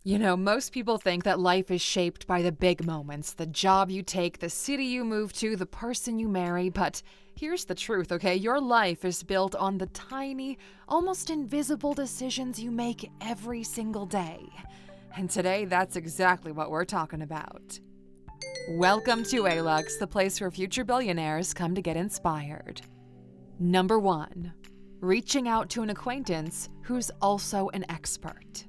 Most people think that life is shaped by the big moments, the job you take, the city you move to, the person you marry, but here's the truth, okay? Your life is built on the tiny, almost invisible decisions you make every single day. And today, that's exactly what we're talking about. Welcome to Alux, the place where future billionaires come to get inspired. Number 1. Reaching out to an acquaintance who's also an expert.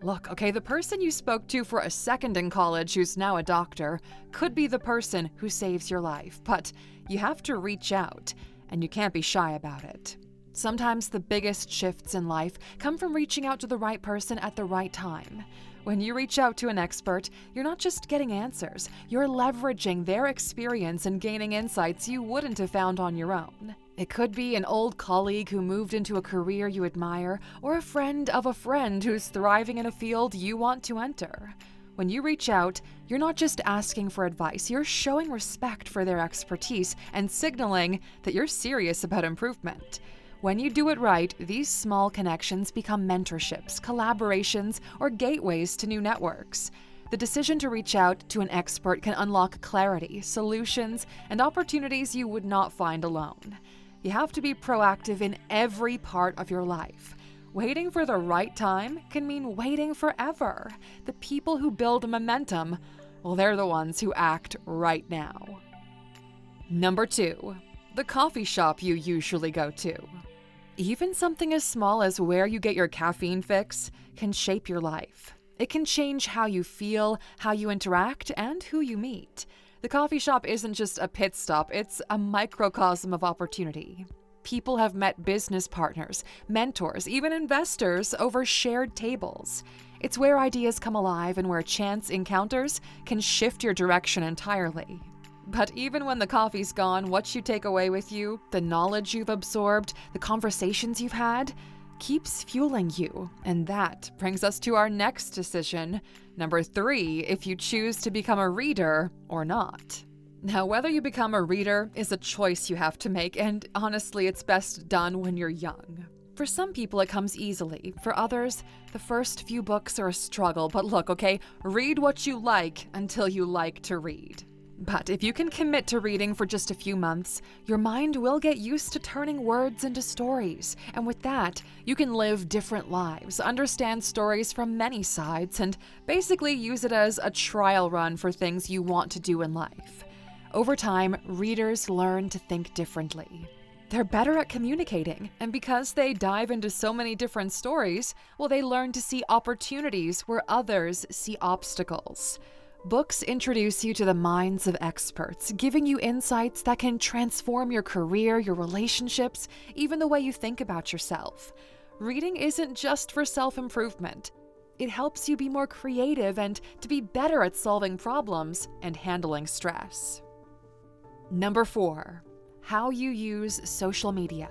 Look, okay, the person you spoke to for a second in college who's now a doctor could be the person who saves your life, but you have to reach out, and you can't be shy about it. Sometimes the biggest shifts in life come from reaching out to the right person at the right time. When you reach out to an expert, you're not just getting answers, you're leveraging their experience and gaining insights you wouldn't have found on your own. It could be an old colleague who moved into a career you admire, or a friend of a friend who's thriving in a field you want to enter. When you reach out, you're not just asking for advice, you're showing respect for their expertise and signaling that you're serious about improvement. When you do it right, these small connections become mentorships, collaborations, or gateways to new networks. The decision to reach out to an expert can unlock clarity, solutions, and opportunities you would not find alone. You have to be proactive in every part of your life. Waiting for the right time can mean waiting forever. The people who build momentum, well, they're the ones who act right now. Number 2. The coffee shop you usually go to. Even something as small as where you get your caffeine fix can shape your life. It can change how you feel, how you interact, and who you meet. The coffee shop isn't just a pit stop, it's a microcosm of opportunity. People have met business partners, mentors, even investors over shared tables. It's where ideas come alive and where chance encounters can shift your direction entirely. But even when the coffee's gone, what you take away with you, the knowledge you've absorbed, the conversations you've had, keeps fueling you. And that brings us to our next decision. Number 3, if you choose to become a reader or not. Now, whether you become a reader is a choice you have to make, and honestly, it's best done when you're young. For some people, it comes easily. For others, the first few books are a struggle. But look, okay, read what you like until you like to read. But if you can commit to reading for just a few months, your mind will get used to turning words into stories. And with that, you can live different lives, understand stories from many sides, and basically use it as a trial run for things you want to do in life. Over time, readers learn to think differently. They're better at communicating, and because they dive into so many different stories, well, they learn to see opportunities where others see obstacles. Books introduce you to the minds of experts, giving you insights that can transform your career, your relationships, even the way you think about yourself. Reading isn't just for self-improvement. It helps you be more creative and to be better at solving problems and handling stress. Number 4. How you use social media.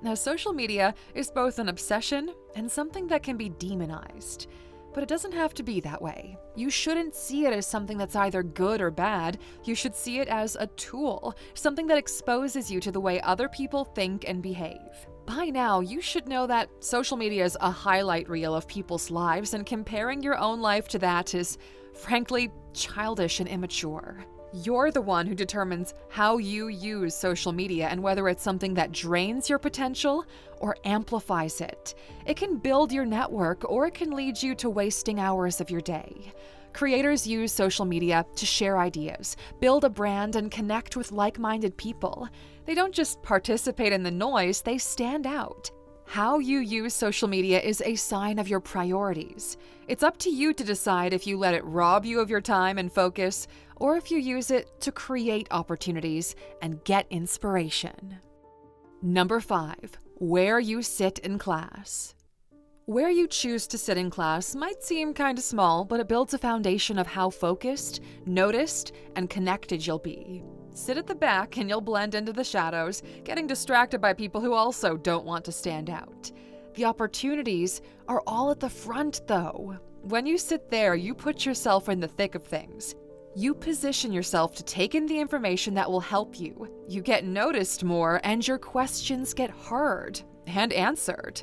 Now, social media is both an obsession and something that can be demonized. But it doesn't have to be that way. You shouldn't see it as something that's either good or bad. You should see it as a tool, something that exposes you to the way other people think and behave. By now, you should know that social media is a highlight reel of people's lives, and comparing your own life to that is, frankly, childish and immature. You're the one who determines how you use social media and whether it's something that drains your potential or amplifies it. It can build your network, or it can lead you to wasting hours of your day. Creators use social media to share ideas, build a brand, and connect with like-minded people. They don't just participate in the noise, they stand out. How you use social media is a sign of your priorities. It's up to you to decide if you let it rob you of your time and focus, or if you use it to create opportunities and get inspiration. Number 5. Where you sit in class. Where you choose to sit in class might seem kinda small, but it builds a foundation of how focused, noticed, and connected you'll be. Sit at the back and you'll blend into the shadows, getting distracted by people who also don't want to stand out. The opportunities are all at the front, though. When you sit there, you put yourself in the thick of things. You position yourself to take in the information that will help you. You get noticed more, and your questions get heard and answered.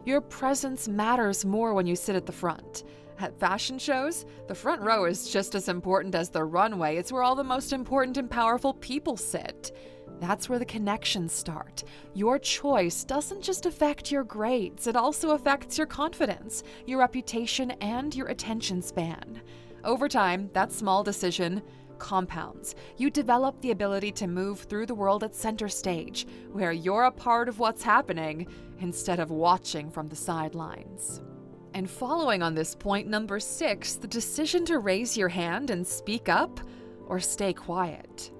Your presence matters more when you sit at the front. At fashion shows, the front row is just as important as the runway. It's where all the most important and powerful people sit. That's where the connections start. Your choice doesn't just affect your grades, it also affects your confidence, your reputation, and your attention span. Over time, that small decision compounds. You develop the ability to move through the world at center stage, where you're a part of what's happening instead of watching from the sidelines. And following on this point, number 6, the decision to raise your hand and speak up or stay quiet.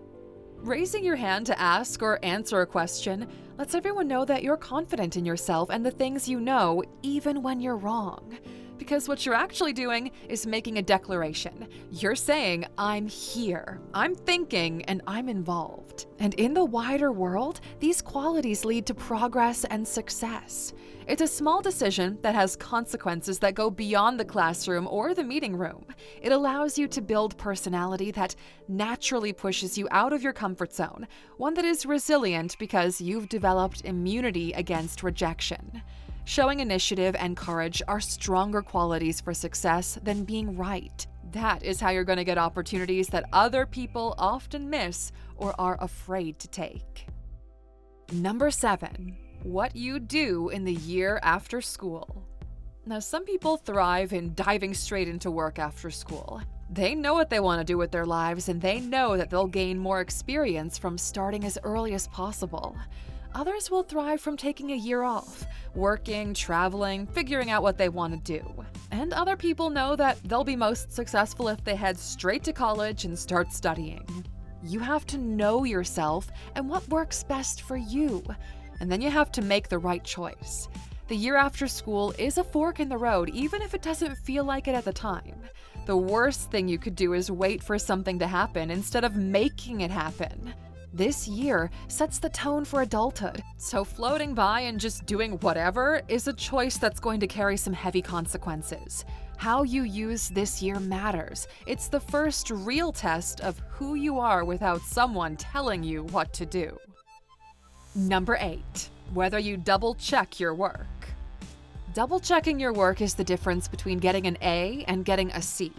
Raising your hand to ask or answer a question lets everyone know that you're confident in yourself and the things you know, even when you're wrong. Because what you're actually doing is making a declaration. You're saying, I'm here, I'm thinking, and I'm involved. And in the wider world, these qualities lead to progress and success. It's a small decision that has consequences that go beyond the classroom or the meeting room. It allows you to build personality that naturally pushes you out of your comfort zone, one that is resilient because you've developed immunity against rejection. Showing initiative and courage are stronger qualities for success than being right. That is how you're going to get opportunities that other people often miss or are afraid to take. Number 7, what you do in the year after school. Now, some people thrive in diving straight into work after school. They know what they want to do with their lives, and they know that they'll gain more experience from starting as early as possible. Others will thrive from taking a year off, working, traveling, figuring out what they want to do. And other people know that they'll be most successful if they head straight to college and start studying. You have to know yourself and what works best for you, and then you have to make the right choice. The year after school is a fork in the road, even if it doesn't feel like it at the time. The worst thing you could do is wait for something to happen instead of making it happen. This year sets the tone for adulthood, so floating by and just doing whatever is a choice that's going to carry some heavy consequences. How you use this year matters. It's the first real test of who you are without someone telling you what to do. Number 8, whether you double-check your work. Double-checking your work is the difference between getting an A and getting a C.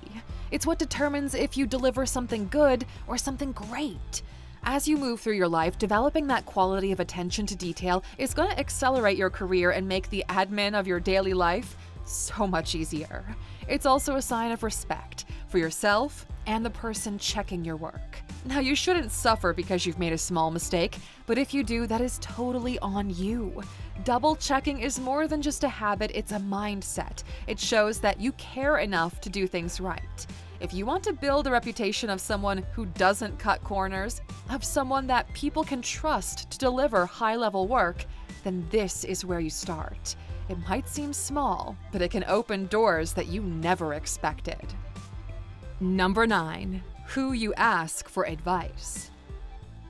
It's what determines if you deliver something good or something great. As you move through your life, developing that quality of attention to detail is going to accelerate your career and make the admin of your daily life so much easier. It's also a sign of respect for yourself and the person checking your work. Now, you shouldn't suffer because you've made a small mistake, but if you do, that is totally on you. Double-checking is more than just a habit, it's a mindset. It shows that you care enough to do things right. If you want to build a reputation of someone who doesn't cut corners, of someone that people can trust to deliver high-level work, then this is where you start. It might seem small, but it can open doors that you never expected. Number 9, who you ask for advice.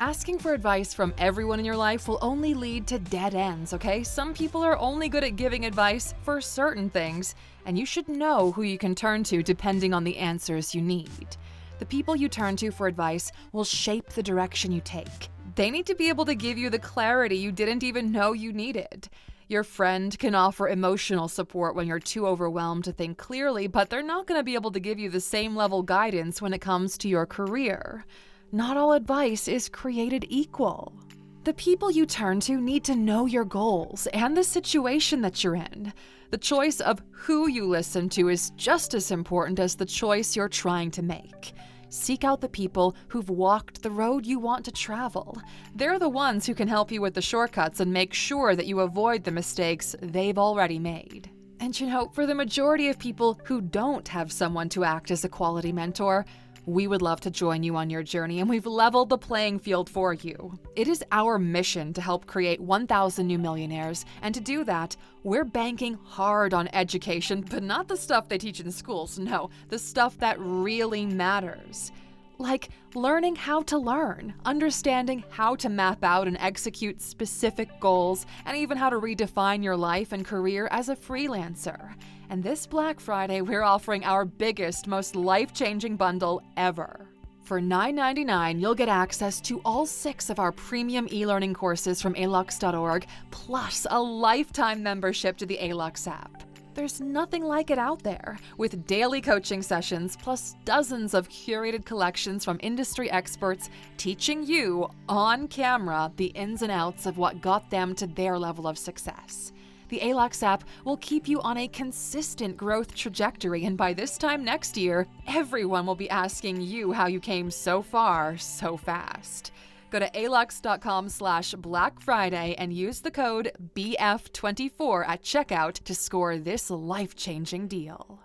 Asking for advice from everyone in your life will only lead to dead ends, okay? Some people are only good at giving advice for certain things, and you should know who you can turn to depending on the answers you need. The people you turn to for advice will shape the direction you take. They need to be able to give you the clarity you didn't even know you needed. Your friend can offer emotional support when you're too overwhelmed to think clearly, but they're not going to be able to give you the same level guidance when it comes to your career. Not all advice is created equal. The people you turn to need to know your goals and the situation that you're in. The choice of who you listen to is just as important as the choice you're trying to make. Seek out the people who've walked the road you want to travel. They're the ones who can help you with the shortcuts and make sure that you avoid the mistakes they've already made. And you know, for the majority of people who don't have someone to act as a quality mentor, we would love to join you on your journey, and we've leveled the playing field for you. It is our mission to help create 1,000 new millionaires, and to do that, we're banking hard on education, but not the stuff they teach in schools, no, the stuff that really matters. Like learning how to learn, understanding how to map out and execute specific goals, and even how to redefine your life and career as a freelancer. And this Black Friday, we're offering our biggest, most life-changing bundle ever. For $9.99, you'll get access to all 6 of our premium e-learning courses from Alux.org, plus a lifetime membership to the Alux app. There's nothing like it out there, with daily coaching sessions plus dozens of curated collections from industry experts teaching you, on camera, the ins and outs of what got them to their level of success. The Alux app will keep you on a consistent growth trajectory, and by this time next year, everyone will be asking you how you came so far so fast. Go to Alux.com/Black Friday and use the code BF24 at checkout to score this life-changing deal.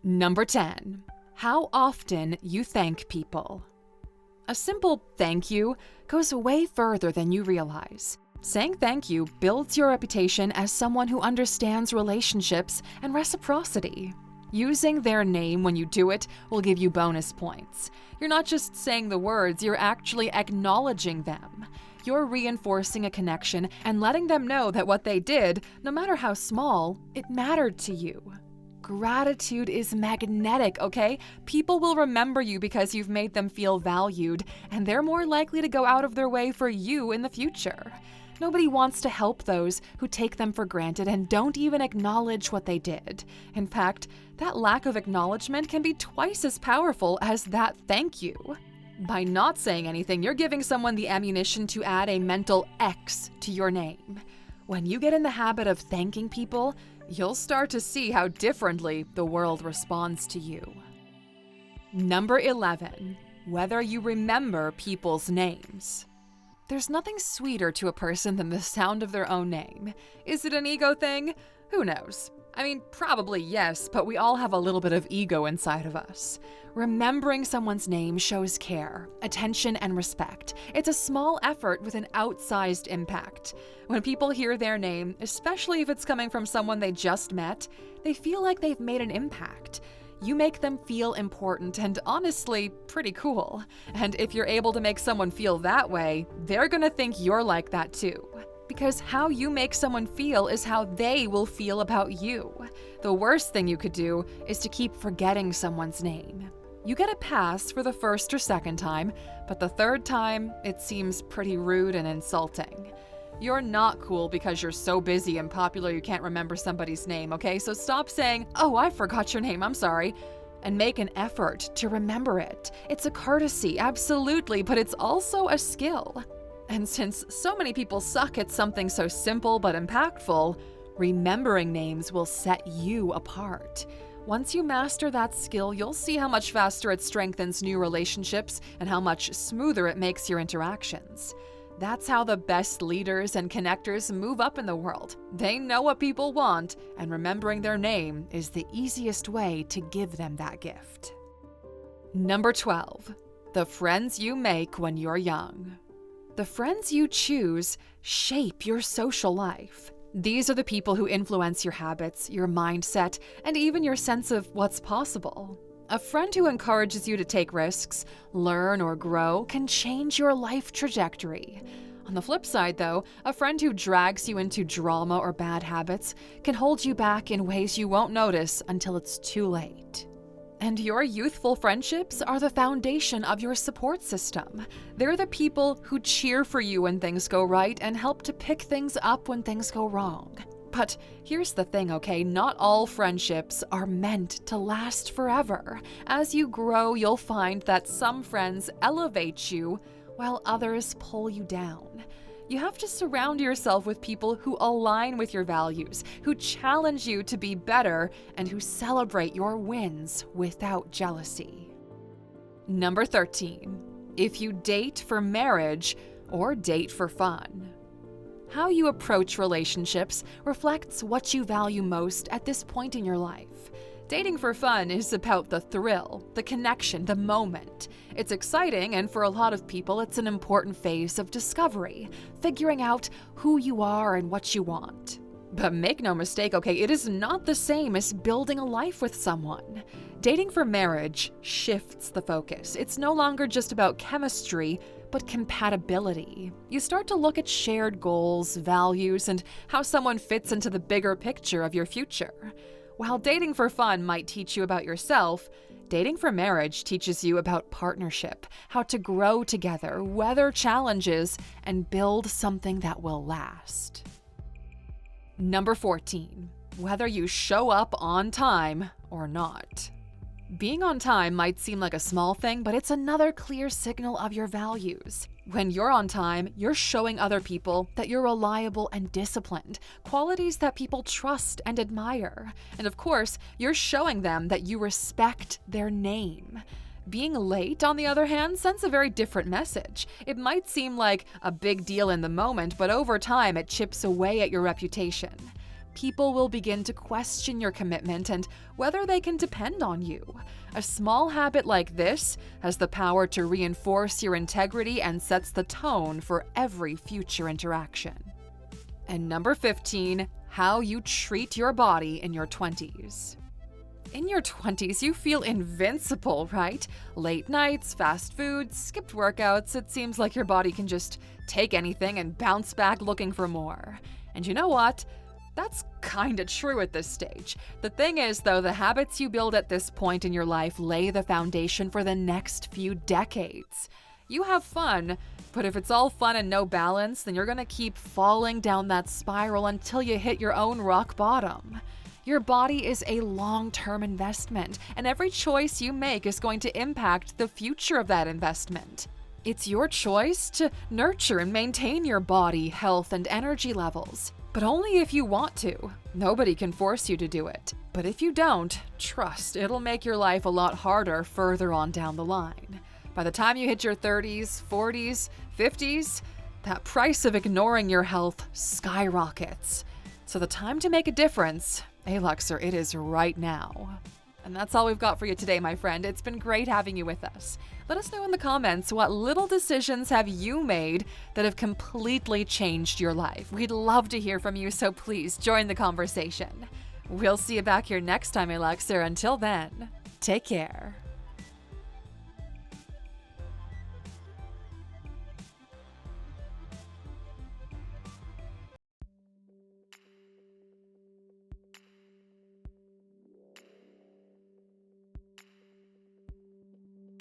Number 10. How often you thank people. A simple thank you goes way further than you realize. Saying thank you builds your reputation as someone who understands relationships and reciprocity. Using their name when you do it will give you bonus points. You're not just saying the words, you're actually acknowledging them. You're reinforcing a connection and letting them know that what they did, no matter how small, it mattered to you. Gratitude is magnetic, okay? People will remember you because you've made them feel valued, and they're more likely to go out of their way for you in the future. Nobody wants to help those who take them for granted and don't even acknowledge what they did. In fact, that lack of acknowledgement can be twice as powerful as that thank you. By not saying anything, you're giving someone the ammunition to add a mental X to your name. When you get in the habit of thanking people, you'll start to see how differently the world responds to you. Number 11. Whether you remember people's names. There's nothing sweeter to a person than the sound of their own name. Is it an ego thing? Who knows? I mean, probably yes, but we all have a little bit of ego inside of us. Remembering someone's name shows care, attention, and respect. It's a small effort with an outsized impact. When people hear their name, especially if it's coming from someone they just met, they feel like they've made an impact. You make them feel important and honestly pretty cool. And if you're able to make someone feel that way, they're gonna think you're like that too. Because how you make someone feel is how they will feel about you. The worst thing you could do is to keep forgetting someone's name. You get a pass for the first or second time, but the third time, it seems pretty rude and insulting. You're not cool because you're so busy and popular you can't remember somebody's name, okay? So stop saying, "Oh, I forgot your name, I'm sorry," and make an effort to remember it. It's a courtesy, absolutely, but it's also a skill. And since so many people suck at something so simple but impactful, remembering names will set you apart. Once you master that skill, you'll see how much faster it strengthens new relationships and how much smoother it makes your interactions. That's how the best leaders and connectors move up in the world. They know what people want, and remembering their name is the easiest way to give them that gift. Number 12. The friends you make when you're young. The friends you choose shape your social life. These are the people who influence your habits, your mindset, and even your sense of what's possible. A friend who encourages you to take risks, learn, or grow can change your life trajectory. On the flip side, though, a friend who drags you into drama or bad habits can hold you back in ways you won't notice until it's too late. And your youthful friendships are the foundation of your support system. They're the people who cheer for you when things go right and help to pick things up when things go wrong. But here's the thing, okay? Not all friendships are meant to last forever. As you grow, you'll find that some friends elevate you while others pull you down. You have to surround yourself with people who align with your values, who challenge you to be better, and who celebrate your wins without jealousy. Number 13. If you date for marriage or date for fun. How you approach relationships reflects what you value most at this point in your life. Dating for fun is about the thrill, the connection, the moment. It's exciting, and for a lot of people, it's an important phase of discovery, figuring out who you are and what you want. But make no mistake, okay, it is not the same as building a life with someone. Dating for marriage shifts the focus. It's no longer just about chemistry, but compatibility. You start to look at shared goals, values, and how someone fits into the bigger picture of your future. While dating for fun might teach you about yourself, dating for marriage teaches you about partnership, how to grow together, weather challenges, and build something that will last. Number 14. whether you show up on time or not. Being on time might seem like a small thing, but it's another clear signal of your values. When you're on time, you're showing other people that you're reliable and disciplined, qualities that people trust and admire. And of course, you're showing them that you respect their name. Being late, on the other hand, sends a very different message. It might seem like a big deal in the moment, but over time it chips away at your reputation. People will begin to question your commitment and whether they can depend on you. A small habit like this has the power to reinforce your integrity and sets the tone for every future interaction. And number 15, how you treat your body in your 20s. In your 20s, you feel invincible, right? Late nights, fast food, skipped workouts, it seems like your body can just take anything and bounce back looking for more. And you know what? That's kinda true at this stage. The thing is, though, the habits you build at this point in your life lay the foundation for the next few decades. You have fun, but if it's all fun and no balance, then you're gonna keep falling down that spiral until you hit your own rock bottom. Your body is a long-term investment, and every choice you make is going to impact the future of that investment. It's your choice to nurture and maintain your body, health, and energy levels. But only if you want to. Nobody can force you to do it. But if you don't, trust, it'll make your life a lot harder further on down the line. By the time you hit your 30s, 40s, 50s, that price of ignoring your health skyrockets. So the time to make a difference, Aluxer, it is right now. And that's all we've got for you today, my friend. It's been great having you with us. Let us know in the comments what little decisions have you made that have completely changed your life. We'd love to hear from you, so please join the conversation. We'll see you back here next time, Aluxer. Until then, take care.